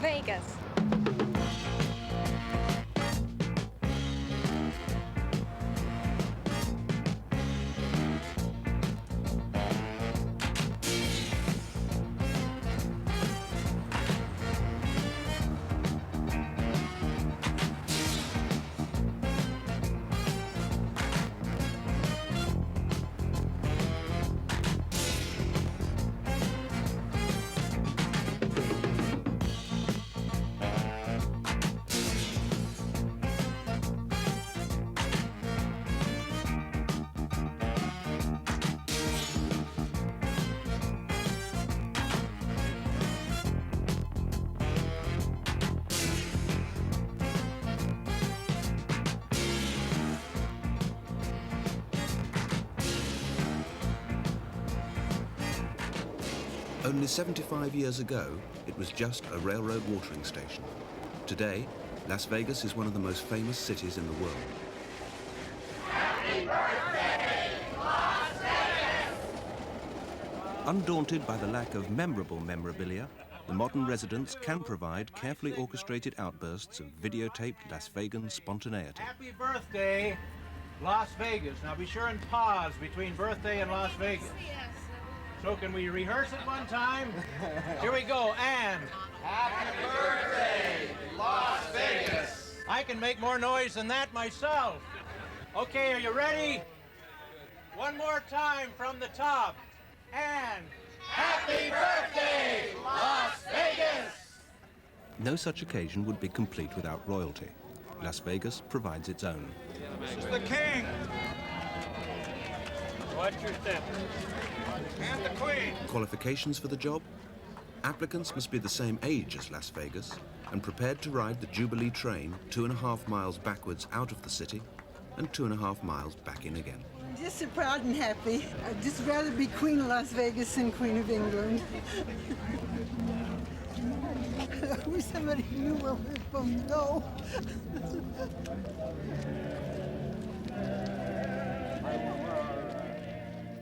Vegas. Only 75 years ago, it was just a railroad watering station. Today, Las Vegas is one of the most famous cities in the world. Happy birthday, Las Vegas! Undaunted by the lack of memorable memorabilia, the modern residents can provide carefully orchestrated outbursts of videotaped Las Vegan spontaneity. Happy birthday, Las Vegas. Now be sure and pause between birthday and Las Vegas. So can we rehearse it one time? Here we go, and... Happy birthday, Las Vegas! I can make more noise than that myself. Okay, are you ready? One more time from the top, and... Happy birthday, Las Vegas! No such occasion would be complete without royalty. Las Vegas provides its own. This is the king. Watch your step. And the queen. Qualifications for the job? Applicants must be the same age as Las Vegas and prepared to ride the Jubilee train 2.5 miles backwards out of the city and 2.5 miles back in again. Just so proud and happy. I'd just rather be Queen of Las Vegas than Queen of England. I wish somebody knew where we're supposed to go.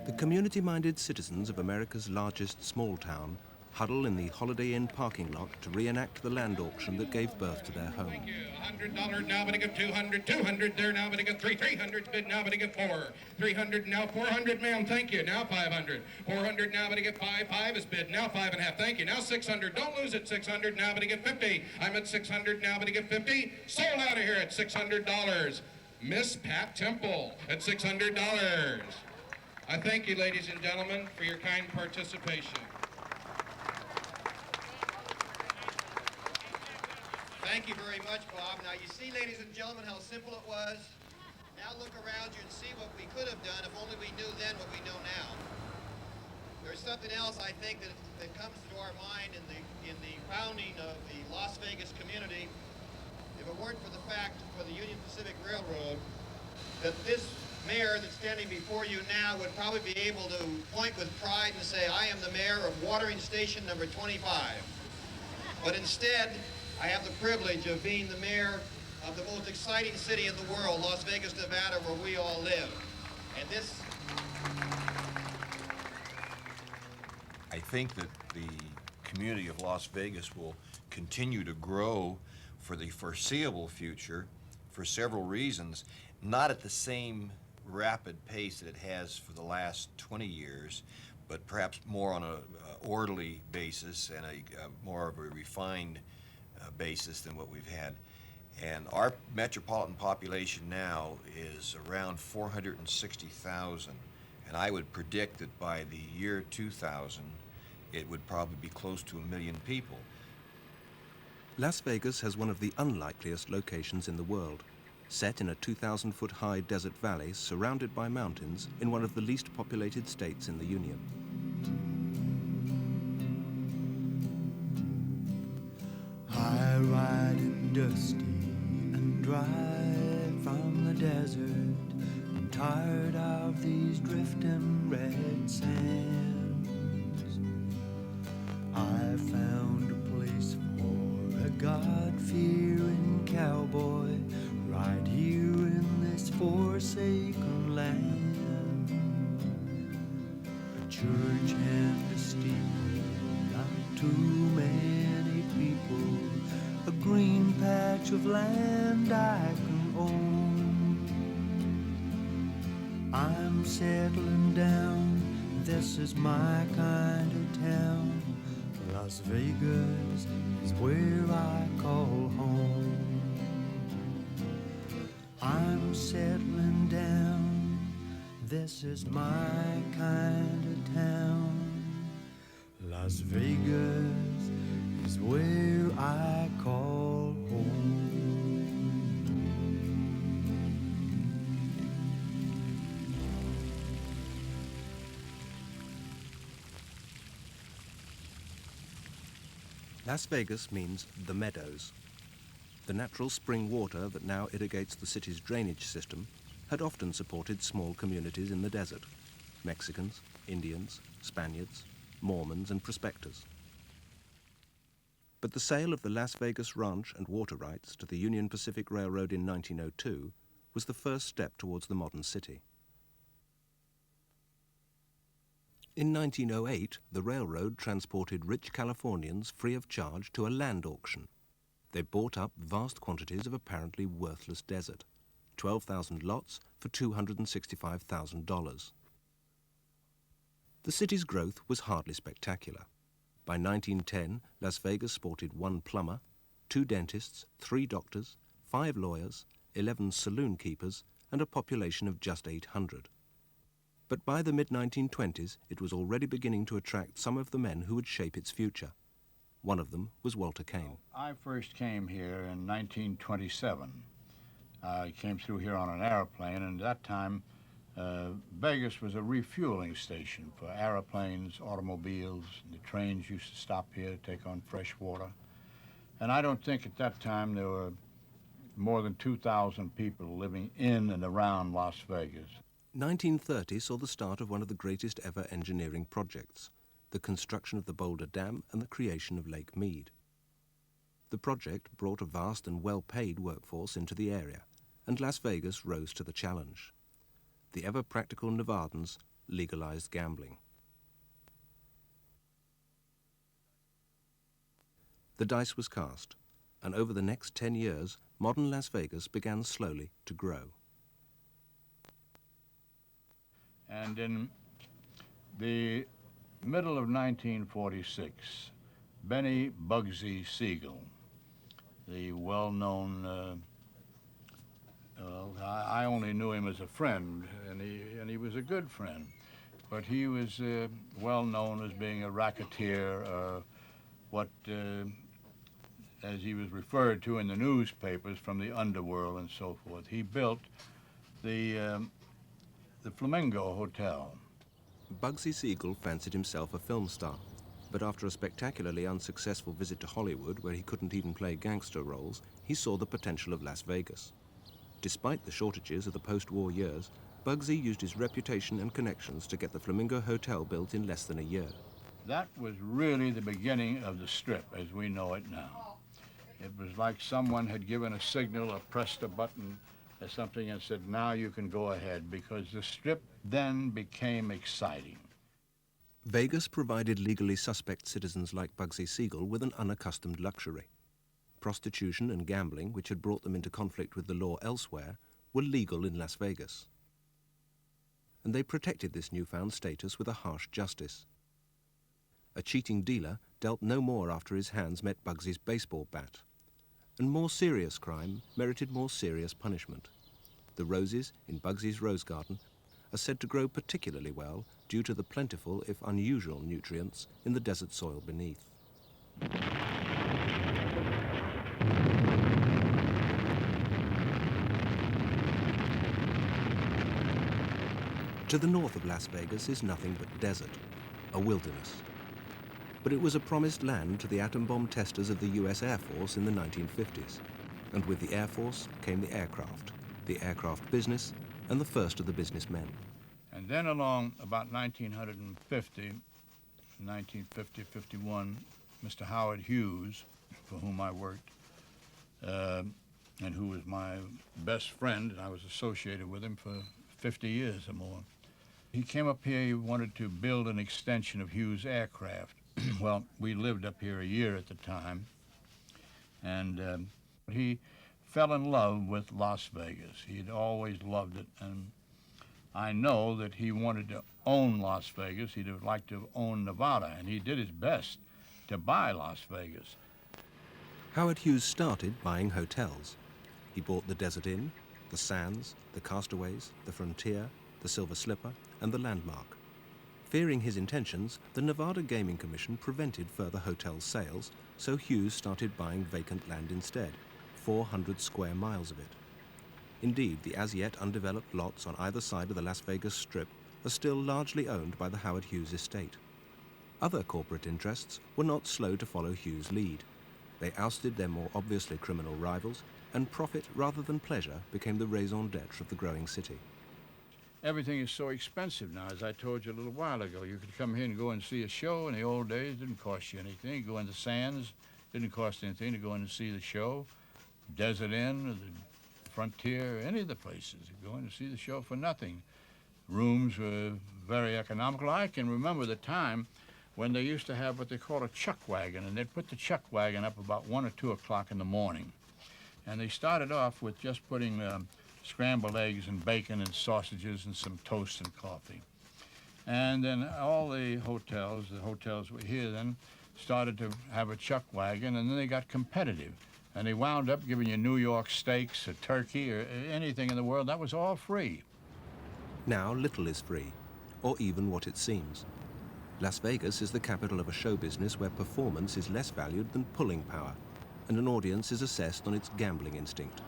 The community-minded citizens of America's largest small town huddle in the Holiday Inn parking lot to reenact the land auction that gave birth to their home. Thank you. $100 now, but I get 200. 200 there now, but I get 300 bid now, but I get 4. 300 now, 400, ma'am. Thank you. Now 500. 400 now, but I get 5. 5 is bid now, 5.5. Thank you. Now 600. Don't lose it. 600 now, but I get 50. I'm at 600 now, but I get 50. Sold out of here at $600. Miss Pat Temple at $600. I thank you, ladies and gentlemen, for your kind participation. Thank you very much, Bob. Now, you see, ladies and gentlemen, how simple it was? Now look around you and see what we could have done if only we knew then what we know now. There's something else, I think, that comes to our mind in the founding of the Las Vegas community. If it weren't for the fact for the Union Pacific Railroad, that this mayor that's standing before you now would probably be able to point with pride and say, I am the mayor of watering station number 25. But instead, I have the privilege of being the mayor of the most exciting city in the world, Las Vegas, Nevada, where we all live. And this... I think that the community of Las Vegas will continue to grow for the foreseeable future for several reasons, not at the same rapid pace that it has for the last 20 years, but perhaps more on a orderly basis and a more of a refined basis than what we've had. And our metropolitan population now is around 460,000, and I would predict that by the year 2000 it would probably be close to 1 million people. Las Vegas has one of the unlikeliest locations in the world, set in a 2,000-foot high desert valley surrounded by mountains in one of the least populated states in the Union. I ride in dusty and dry from the desert. I'm tired of these drifting red sands. I found a place for a God-fearing cowboy right here in this forsaken land. A church and a steeple, not too many people. much of land I can own. I'm settling down, this is my kind of town. Las Vegas is where I call home. I'm settling down, this is my kind of town. Las Vegas is where I call home. Las Vegas means the meadows. The natural spring water that now irrigates the city's drainage system had often supported small communities in the desert: Mexicans, Indians, Spaniards, Mormons, and prospectors. But the sale of the Las Vegas ranch and water rights to the Union Pacific Railroad in 1902 was the first step towards the modern city. In 1908, the railroad transported rich Californians free of charge to a land auction. They bought up vast quantities of apparently worthless desert, 12,000 lots for $265,000. The city's growth was hardly spectacular. By 1910, Las Vegas sported 1 plumber, 2 dentists, 3 doctors, 5 lawyers, 11 saloon keepers, and a population of just 800. But by the mid-1920s, it was already beginning to attract some of the men who would shape its future. One of them was Walter Kane. I first came here in 1927. I came through here on an airplane, and at that time, Vegas was a refueling station for airplanes, automobiles. The trains used to stop here to take on fresh water. And I don't think at that time there were more than 2,000 people living in and around Las Vegas. 1930 saw the start of one of the greatest ever engineering projects, the construction of the Boulder Dam and the creation of Lake Mead. The project brought a vast and well-paid workforce into the area, and Las Vegas rose to the challenge. The ever-practical Nevadans legalized gambling. The dice was cast, and over the next 10 years, modern Las Vegas began slowly to grow. And in the middle of 1946, Benny Bugsy Siegel, the well-known, I only knew him as a friend, and he was a good friend, but he was well known as being a racketeer, as he was referred to in the newspapers, from the underworld and so forth. He built the Flamingo Hotel. Bugsy Siegel fancied himself a film star, but after a spectacularly unsuccessful visit to Hollywood, where he couldn't even play gangster roles, he saw the potential of Las Vegas. Despite the shortages of the post-war years, Bugsy used his reputation and connections to get the Flamingo Hotel built in less than a year. That was really the beginning of the Strip as we know it now. It was like someone had given a signal or pressed a button or something and said, now you can go ahead, because the Strip then became exciting. Vegas provided legally suspect citizens like Bugsy Siegel with an unaccustomed luxury. Prostitution and gambling, which had brought them into conflict with the law elsewhere, were legal in Las Vegas. And they protected this newfound status with a harsh justice. A cheating dealer dealt no more after his hands met Bugsy's baseball bat. And more serious crime merited more serious punishment. The roses in Bugsy's rose garden are said to grow particularly well due to the plentiful, if unusual, nutrients in the desert soil beneath. To the north of Las Vegas is nothing but desert, a wilderness. But it was a promised land to the atom bomb testers of the US Air Force in the 1950s. And with the Air Force came the aircraft business, and the first of the businessmen. And then along about 1950-51, Mr. Howard Hughes, for whom I worked, and who was my best friend, and I was associated with him for 50 years or more. He came up here, he wanted to build an extension of Hughes Aircraft. Well, we lived up here a year at the time, and he fell in love with Las Vegas. He'd always loved it, and I know that he wanted to own Las Vegas. He'd have liked to own Nevada, and he did his best to buy Las Vegas. Howard Hughes started buying hotels. He bought the Desert Inn, the Sands, the Castaways, the Frontier, the Silver Slipper, and the Landmark. Fearing his intentions, the Nevada Gaming Commission prevented further hotel sales, so Hughes started buying vacant land instead, 400 square miles of it. Indeed, the as yet undeveloped lots on either side of the Las Vegas Strip are still largely owned by the Howard Hughes estate. Other corporate interests were not slow to follow Hughes' lead. They ousted their more obviously criminal rivals, and profit rather than pleasure became the raison d'etre of the growing city. Everything is so expensive now, as I told you a little while ago. You could come here and go and see a show. In the old days, it didn't cost you anything. You go in the Sands, didn't cost anything to go in and see the show. Desert Inn, or the Frontier, any of the places. You go in and see the show for nothing. Rooms were very economical. I can remember the time when they used to have what they call a chuck wagon, and they'd put the chuck wagon up about 1 or 2 o'clock in the morning. And they started off with just putting scrambled eggs and bacon and sausages and some toast and coffee. And then all the hotels were here then, started to have a chuck wagon, and then they got competitive. And they wound up giving you New York steaks or turkey or anything in the world. That was all free. Now little is free, or even what it seems. Las Vegas is the capital of a show business where performance is less valued than pulling power, and an audience is assessed on its gambling instinct.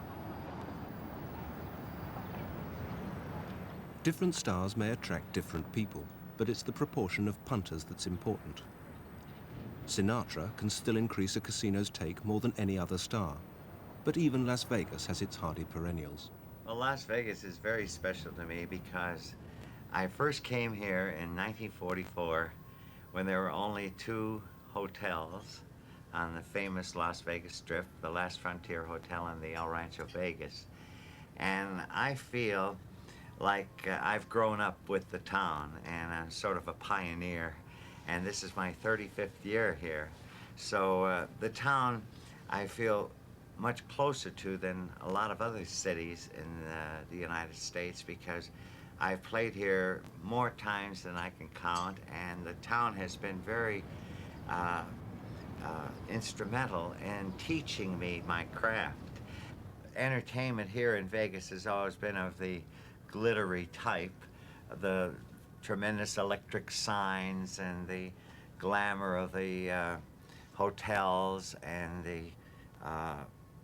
Different stars may attract different people, but it's the proportion of punters that's important. Sinatra can still increase a casino's take more than any other star, but even Las Vegas has its hardy perennials. Well, Las Vegas is very special to me because I first came here in 1944 when there were only 2 hotels on the famous Las Vegas Strip, the Last Frontier Hotel and the El Rancho Vegas. And I feel like I've grown up with the town, and I'm sort of a pioneer. And this is my 35th year here. So the town I feel much closer to than a lot of other cities in the United States, because I've played here more times than I can count, and the town has been very instrumental in teaching me my craft. Entertainment here in Vegas has always been of the glittery type, the tremendous electric signs and the glamour of the hotels and the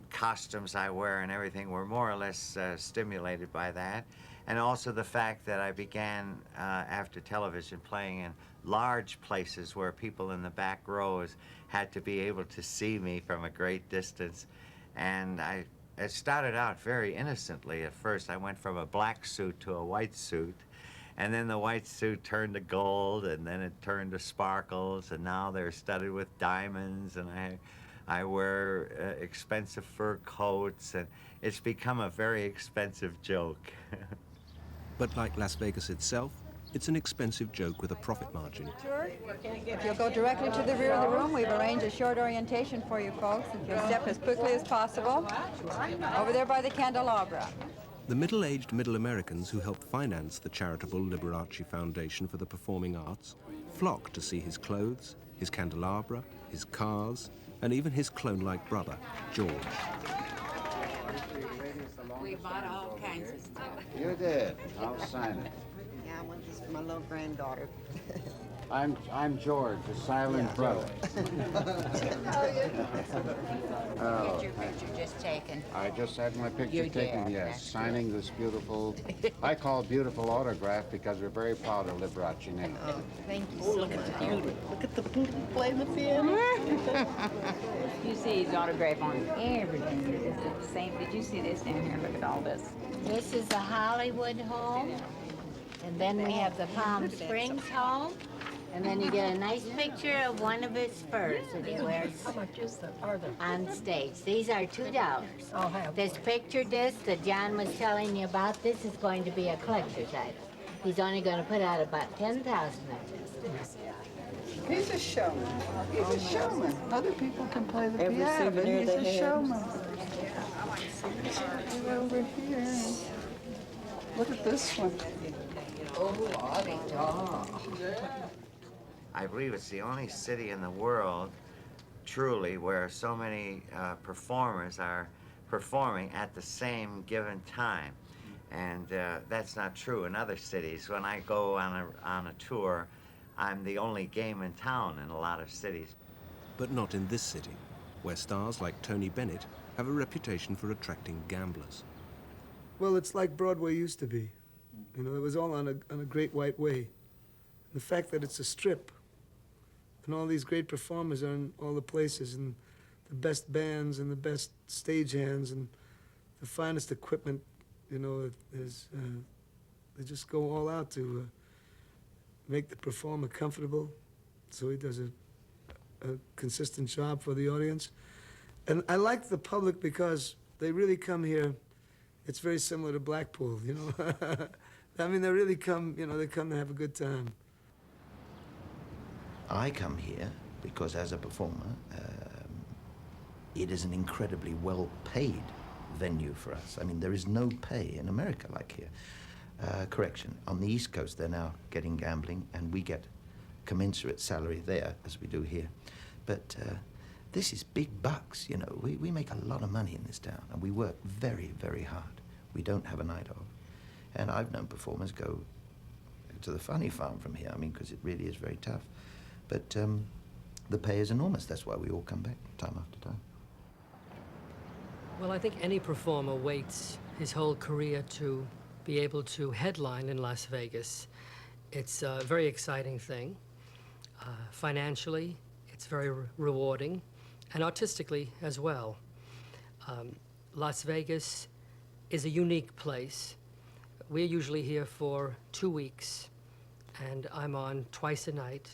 costumes I wear and everything were more or less stimulated by that. And also the fact that I began after television playing in large places where people in the back rows had to be able to see me from a great distance. And it started out very innocently at first. I went from a black suit to a white suit, and then the white suit turned to gold, and then it turned to sparkles, and now they're studded with diamonds, and I wear expensive fur coats, and it's become a very expensive joke. But like Las Vegas itself, it's an expensive joke with a profit margin. If you'll go directly to the rear of the room, we've arranged a short orientation for you folks. If you'll step as quickly as possible, over there by the candelabra. The middle-aged Middle Americans who help finance the charitable Liberace Foundation for the Performing Arts flock to see his clothes, his candelabra, his cars, and even his clone-like brother, George. We bought all kinds of stuff. You did. I'll sign it. Yeah, I want this for my little granddaughter. I'm George, the silent brother. Oh, Get your picture just taken. I just had my picture You taken, did, yes, that's signing this beautiful, I call it beautiful autograph because we're very proud of Liberace name. Oh, thank you so much. Look at the beauty playing the piano. You see his autograph on everything. It's the same. Did you see this down here? Look at all this. This is the Hollywood home, and then we have the Palm Springs home, and then you get a nice picture of one of his furs that he wears on stage. These are $2. This picture disc that John was telling you about, this is going to be a collector's item. He's only going to put out about 10,000 of this. He's a showman. He's a showman. Other people can play the Every piano, but souvenir he's they a have. showman. Get over here. Look at this one. I believe it's the only city in the world, truly, where so many performers are performing at the same given time. And that's not true in other cities. When I go on a tour, I'm the only game in town in a lot of cities. But not in this city, where stars like Tony Bennett have a reputation for attracting gamblers. Well, it's like Broadway used to be. You know, it was all on a great white way. The fact that it's a strip, and all these great performers are in all the places, and the best bands and the best stagehands and the finest equipment, you know, they just go all out to make the performer comfortable, so he does a consistent job for the audience. And I like the public because they really come here. It's very similar to Blackpool, you know. I mean, they really come, you know, they come to have a good time. I come here because as a performer, it is an incredibly well-paid venue for us. I mean, there is no pay in America like here. Correction, on the East Coast, they're now getting gambling, and we get commensurate salary there as we do here. But this is big bucks, you know. We make a lot of money in this town, and we work very, very hard. We don't have a night off. And I've known performers go to the funny farm from here, I mean, because it really is very tough. But the pay is enormous. That's why we all come back time after time. Well, I think any performer waits his whole career to be able to headline in Las Vegas. It's a very exciting thing. Financially, it's very rewarding, and artistically as well. Las Vegas is a unique place. We're usually here for 2 weeks, and I'm on twice a night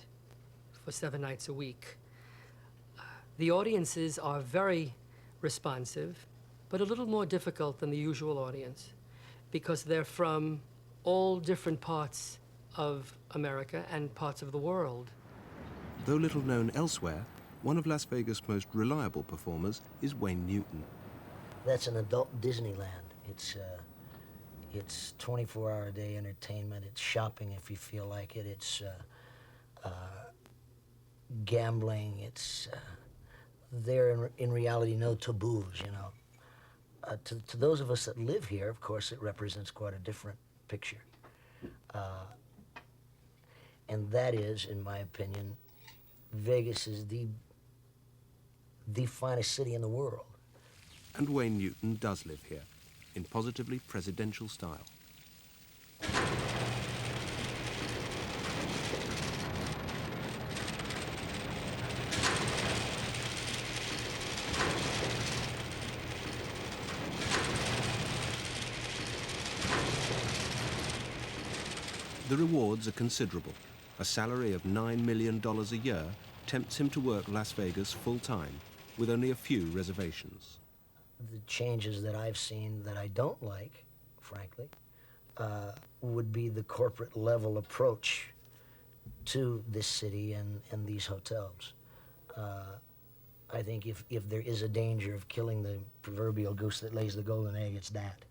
for 7 nights a week. The audiences are very responsive, but a little more difficult than the usual audience because they're from all different parts of America and parts of the world. Though little known elsewhere, one of Las Vegas' most reliable performers is Wayne Newton. That's an adult Disneyland. It's 24-hour-a-day entertainment. It's shopping if you feel like it. It's gambling. It's there in reality no taboos, you know. To those of us that live here, of course, it represents quite a different picture. And that is, in my opinion, Vegas is the finest city in the world. And Wayne Newton does live here, in positively presidential style. The rewards are considerable. A salary of $9 million a year tempts him to work Las Vegas full-time, with only a few reservations. The changes that I've seen that I don't like, frankly, would be the corporate level approach to this city and these hotels. I think if there is a danger of killing the proverbial goose that lays the golden egg, it's that.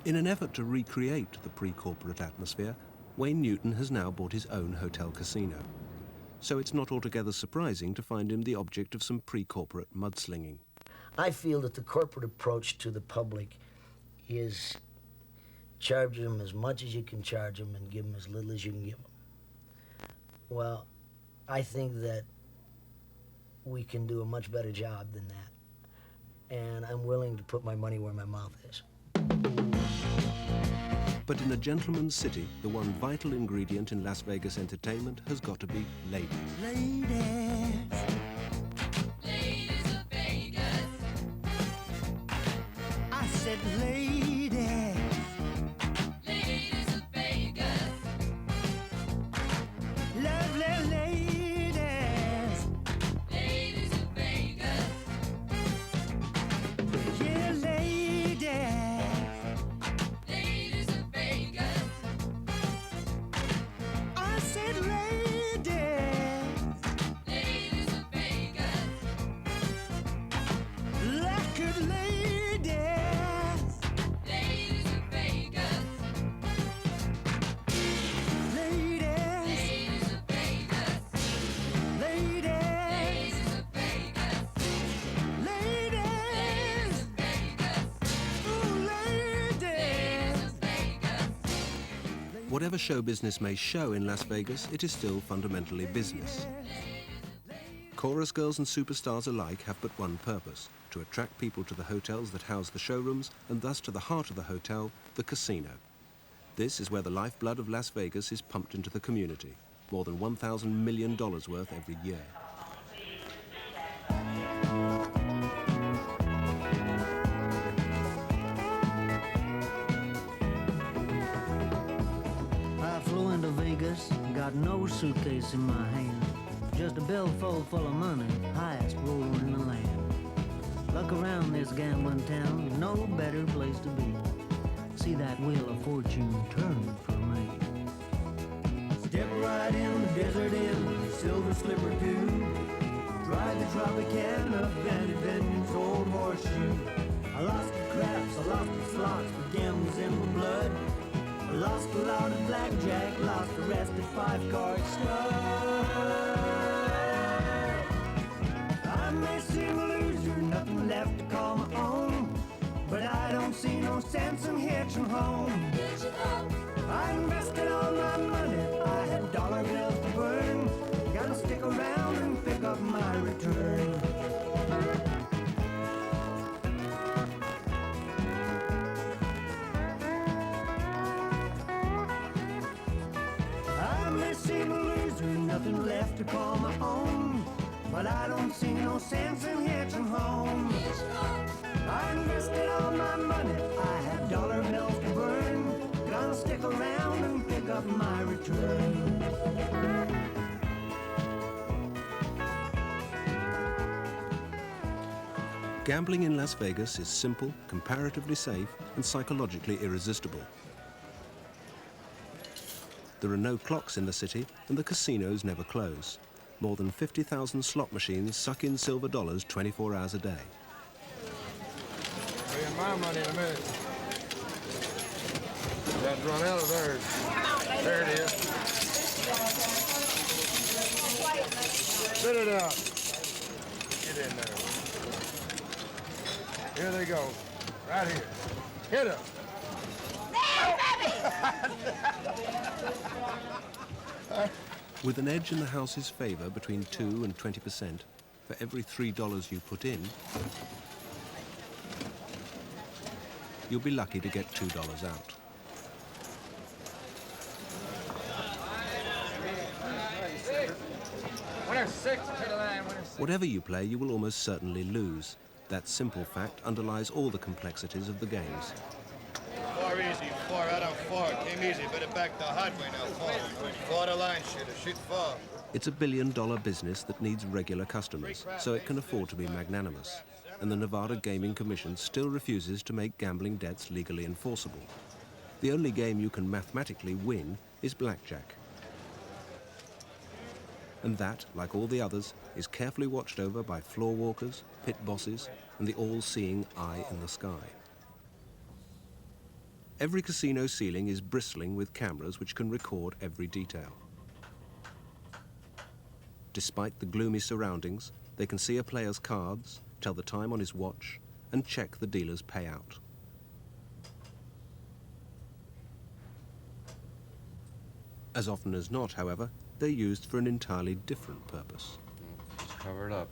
In an effort to recreate the pre-corporate atmosphere, Wayne Newton has now bought his own hotel casino. So it's not altogether surprising to find him the object of some pre-corporate mudslinging. I feel that the corporate approach to the public is charge them as much as you can charge them and give them as little as you can give them. Well, I think that we can do a much better job than that. And I'm willing to put my money where my mouth is. But in a gentleman's city, the one vital ingredient in Las Vegas entertainment has got to be ladies. Ladies. Ladies of Vegas. I said ladies. Ladies of Vegas. Lovely ladies. Ladies of Vegas. Yeah, ladies. Ladies of Vegas. I said ladies. Ladies of Vegas. Like a lady. Whatever show business may show in Las Vegas, it is still fundamentally business. Chorus girls and superstars alike have but one purpose: to attract people to the hotels that house the showrooms, and thus to the heart of the hotel, the casino. This is where the lifeblood of Las Vegas is pumped into the community, more than $1,000 million worth every year. I flew into Vegas, got no suitcase in my hand. Just a billfold full of money, highest roller in the land. Look around this gambling town, no better place to be. See that wheel of fortune turn for me. Step right in the desert in silver slipper too. Ride the Tropicana up Vanity Venue's old horseshoe. I lost the craps, I lost the slots, but gambling's in my blood. I lost a lot of blackjack, lost the rest of 5-card stud. I may seem a loser, nothing left to call my own, but I don't see no sense in hitching home. I invested all my money, I had dollar bills to burn. Gotta stick around and pick up my return. I may seem a loser, nothing left to call my own, but I don't see no sense in hitching home. I invested all my money, I had dollar bills to burn. Gonna stick around and pick up my return. Gambling in Las Vegas is simple, comparatively safe, and psychologically irresistible. There are no clocks in the city, and the casinos never close. More than 50,000 slot machines suck in silver dollars 24 hours a day. Bring my money in a minute. That's run out of theirs. There it is. Spit it out. Get in there. Here they go. Right here. Hit them. With an edge in the house's favor between 2 and 20%, for every $3 you put in, you'll be lucky to get $2 out. Whatever you play, you will almost certainly lose. That simple fact underlies all the complexities of the games. Far easy, far out on far. Came easy, better back the hard way now, far. Far the line, shooter, shoot far. It's a billion-dollar business that needs regular customers, so it can afford to be magnanimous. And the Nevada Gaming Commission still refuses to make gambling debts legally enforceable. The only game you can mathematically win is blackjack. And that, like all the others, is carefully watched over by floor walkers, pit bosses, and the all-seeing eye in the sky. Every casino ceiling is bristling with cameras which can record every detail. Despite the gloomy surroundings, they can see a player's cards, tell the time on his watch, and check the dealer's payout. As often as not, however, they're used for an entirely different purpose. She's covered up.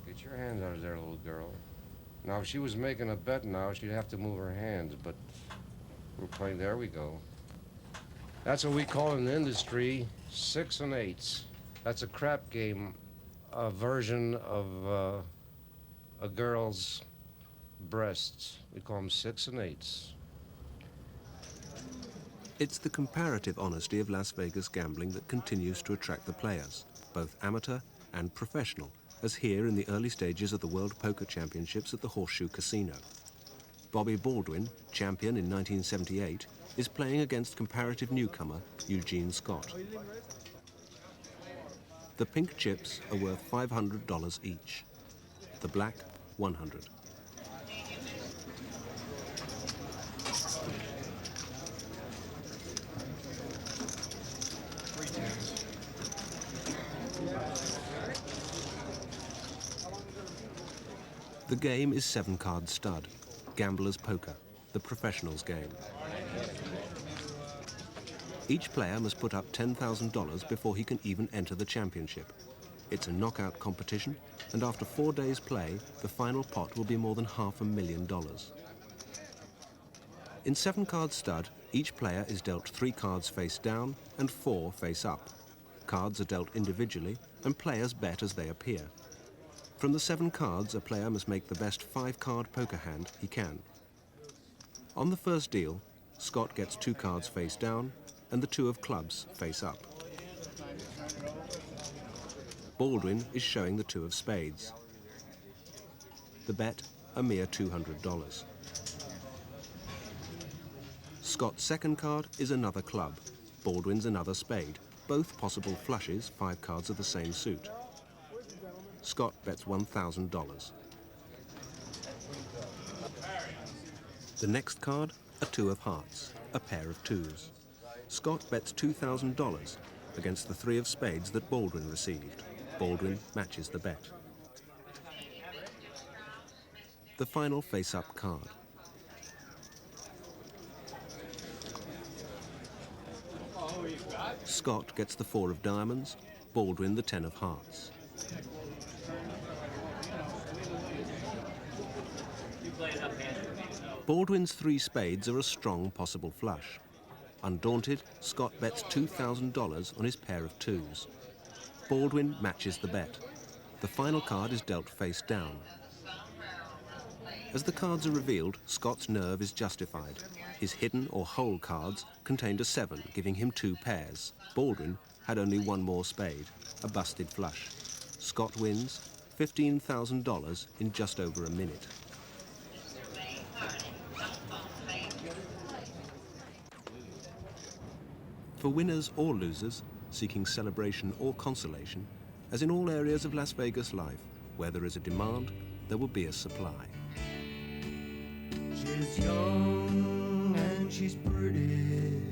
Get your hands out of there, little girl. Now, if she was making a bet now, she'd have to move her hands, but we're playing, there we go. That's what we call in the industry 6 and 8s. That's a crap game, a version of a girl's breasts. We call them 6 and 8s. It's the comparative honesty of Las Vegas gambling that continues to attract the players, both amateur and professional, as here in the early stages of the World Poker Championships at the Horseshoe Casino. Bobby Baldwin, champion in 1978, is playing against comparative newcomer Eugene Scott. The pink chips are worth $500 each. The black, $100. The game is 7-card stud, gambler's poker, the professional's game. Each player must put up $10,000 before he can even enter the championship. It's a knockout competition, and after 4 days' play, the final pot will be more than $500,000. In 7-card stud, each player is dealt 3 cards face down and 4 face up. Cards are dealt individually, and players bet as they appear. From the 7 cards, a player must make the best 5-card poker hand he can. On the first deal, Scott gets 2 cards face down and the 2 of clubs face up. Baldwin is showing the 2 of spades. The bet, a mere $200. Scott's second card is another club. Baldwin's another spade. Both possible flushes, 5 cards of the same suit. Scott bets $1,000. The next card, a 2 of hearts, a pair of 2s. Scott bets $2,000 against the 3 of spades that Baldwin received. Baldwin matches the bet. The final face-up card. Scott gets the 4 of diamonds, Baldwin the 10 of hearts. Baldwin's 3 spades are a strong possible flush. Undaunted, Scott bets $2,000 on his pair of 2s. Baldwin matches the bet. The final card is dealt face down. As the cards are revealed, Scott's nerve is justified. His hidden or whole cards contained a 7, giving him 2 pairs. Baldwin had only 1 more spade, a busted flush. Scott wins $15,000 in just over a minute. For winners or losers, seeking celebration or consolation, as in all areas of Las Vegas life, where there is a demand, there will be a supply. She's young and she's pretty.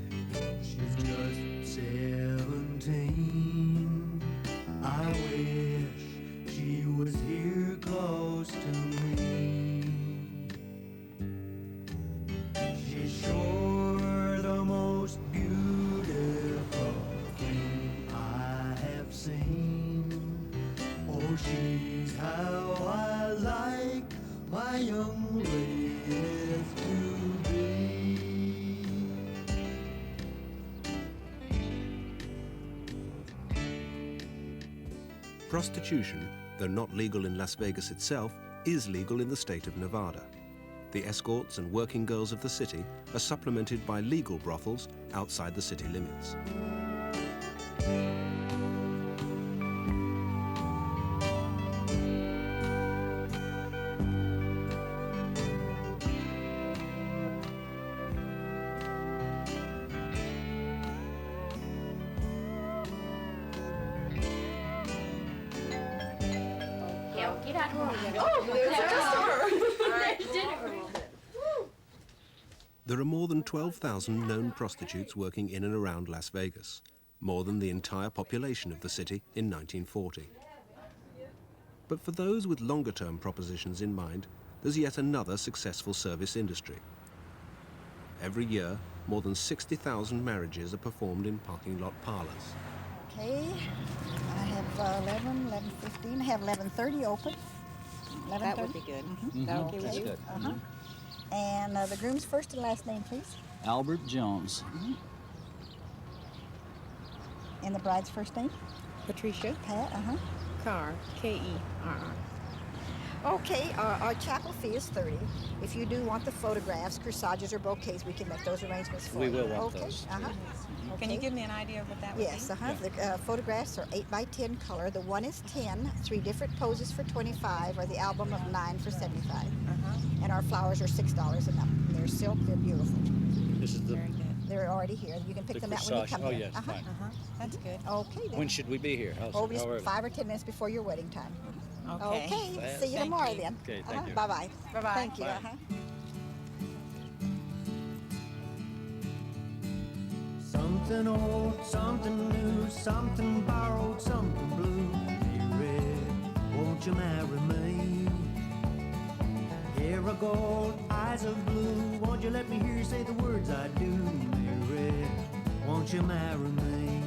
She's just 17. I wish she was here close to me. She's sure the most beautiful thing I have seen. Oh, she's how I like my young ladies to be. Prostitution, though not legal in Las Vegas itself, is legal in the state of Nevada. The escorts and working girls of the city are supplemented by legal brothels outside the city limits. Get out of here. There are more than 12,000 known prostitutes working in and around Las Vegas, more than the entire population of the city in 1940. But for those with longer-term propositions in mind, there's yet another successful service industry. Every year, more than 60,000 marriages are performed in parking lot parlors. Okay, I have 11, 11:15. I have 11:30 open. 11:30? That would be good. Mm-hmm. That okay with you? Good. And the groom's first and last name, please. Albert Jones. And the bride's first name? Patricia. Pat, Carr, K-E-R-R. Okay, our chapel fee is $30. If you do want the photographs, corsages, or bouquets, we can make those arrangements for you. We will want okay. those. Can you give me an idea of what that would Yes, be? The photographs are 8 by 10 color. The one is 10, 3 different poses for 25, or the album of 9 for 75. And our flowers are $6 a number. They're silk, they're beautiful. This is the They're already here. You can pick them out when you corsage. come Oh, here. yes, fine. That's good. Okay, then. When should we be here? Just 5 or 10 minutes before your wedding time. Okay. See you Thank tomorrow you. then. Okay, thank you. Bye-bye. Bye-bye. Thank you. Bye. Something old, something new, something borrowed, something blue. Hey, Red, won't you marry me? Hair of gold, eyes of blue, won't you let me hear you say the words I do? Hey, Red, won't you marry me?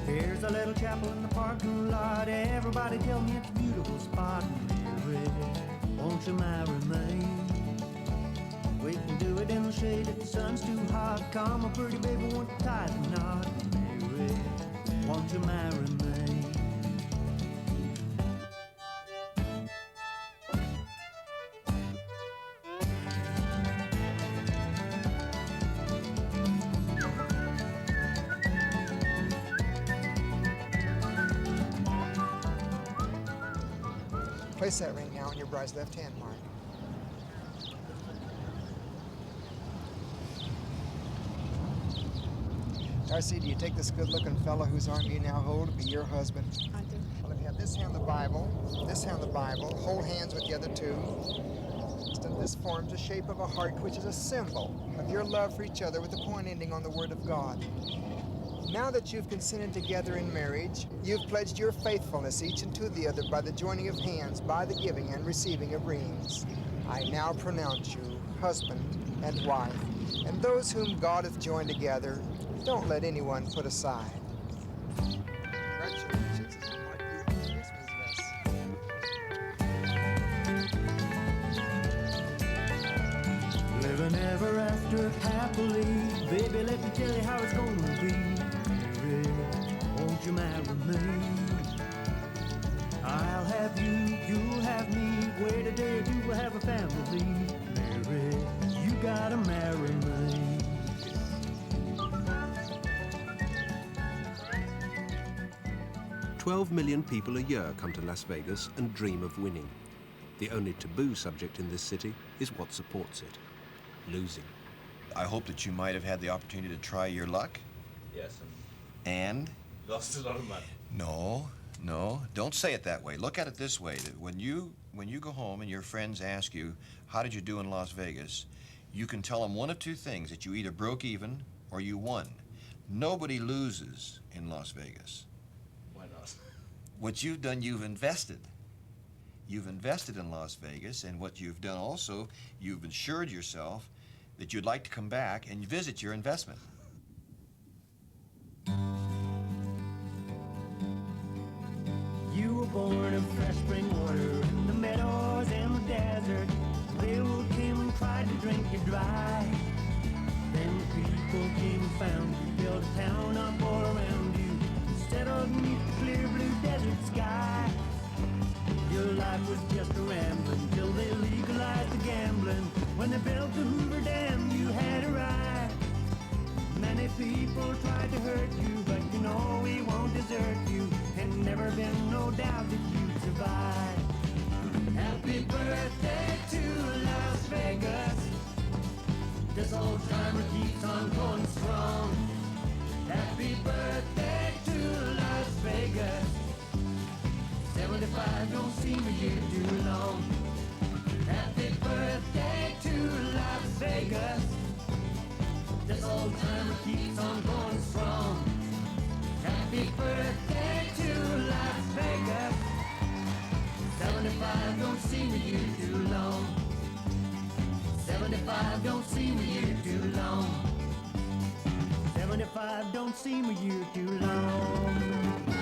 There's a little chapel in the parking lot. Everybody tell me it's a beautiful spot. Mary, won't you marry me? We can do it in the shade if the sun's too hot. Come, my pretty baby, won't you tie the knot? Mary, won't you marry me? Place that ring now on your bride's left hand, Mark. Darcy, do you take this good-looking fellow whose arm you now hold to be your husband? I do. Well, if you have this hand the Bible, this hand the Bible, hold hands with the other two. This forms the shape of a heart, which is a symbol of your love for each other with the point ending on the Word of God. Now that you've consented together in marriage, you've pledged your faithfulness each unto the other by the joining of hands, by the giving and receiving of rings. I now pronounce you husband and wife, and those whom God hath joined together, don't let anyone put aside. Congratulations. Living ever after happily. Baby, let me tell you how it's gonna be. Mary, won't you marry me? I'll have you, you'll have me. Wait a day, we will have a family. Mary, you gotta marry me. 12 million people a year come to Las Vegas and dream of winning. The only taboo subject in this city is what supports it: losing. I hope that you might have had the opportunity to try your luck. Yes, And? lost a lot of money. No, don't say it that way. Look at it this way, that when you go home and your friends ask you, how did you do in Las Vegas, you can tell them one of two things, that you either broke even or you won. Nobody loses in Las Vegas. Why not? What you've done, you've invested. You've invested in Las Vegas, and what you've done also, you've assured yourself that you'd like to come back and visit your investment. You were born of fresh spring water in the meadows and the desert. Railroad came and tried to drink you dry. Then people came and found you, built a town up all around you, instead of beneath the clear blue desert sky. Your life was just a rambling till they legalized the gambling. When they built the Hoover Dam, you had a ride. Many people tried to hurt you, but you know we won't desert you. And never been no doubt that you'd survive. Happy birthday to Las Vegas. This old timer keeps on going strong. Happy birthday to Las Vegas. 75 don't seem a year too long. Happy birthday to Las Vegas. This old timer keeps on going strong. Happy birthday to Las Vegas. 75 don't seem a year too long. 75 don't seem a year too long. 75 don't seem a year too long.